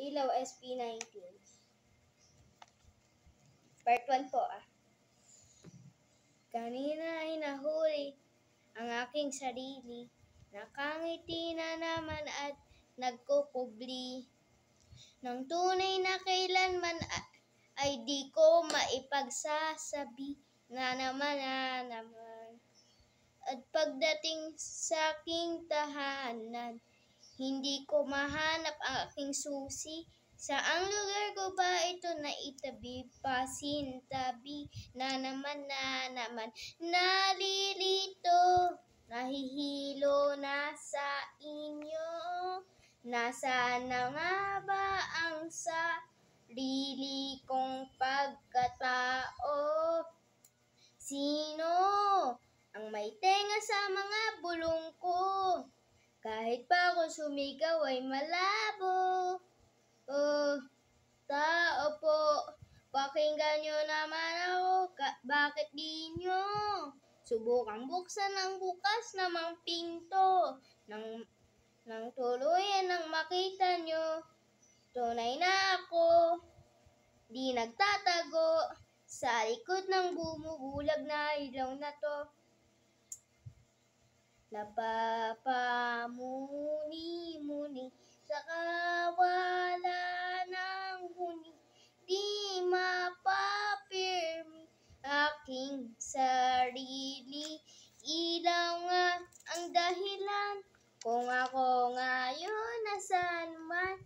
Ilaw SP19. Part 1 po Kanina ay nahuli ang aking sarili. Nakangiti na naman at nagkukubli. Nang tunay na kailanman ay di ko maipagsasabi na naman. At pagdating sa aking tahanan, hindi ko mahanap ang aking susi. Saang lugar ko ba ito naitabi? Pasintabi na naman. Nalilito, nahihilo na sa inyo. Nasaan na nga ba ang sarili kong pagkatao? Sino ang may tenga sa mga bulong ko? Kahit pa ako sumigaw ay malabo. Tao po, pakinggan nyo naman ako. Bakit di nyo subukang buksan ang bukas namang pinto? Nang tuluyan nang makita nyo, tunay na ako, di nagtatago sa likod ng bumubulag na ilaw na to. Napapamuni-muni sa kawalan ng huni, di mapapirmi aking sarili. Ilaw nga ang dahilan kung ako ngayon nasaan man.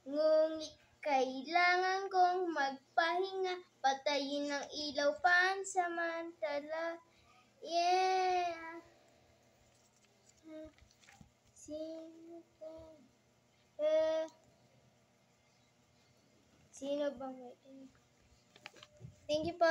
Ngunit kailangan kong magpahinga, patayin ang ilaw pansamantala. Yeah. Sino bang may? Thank you po.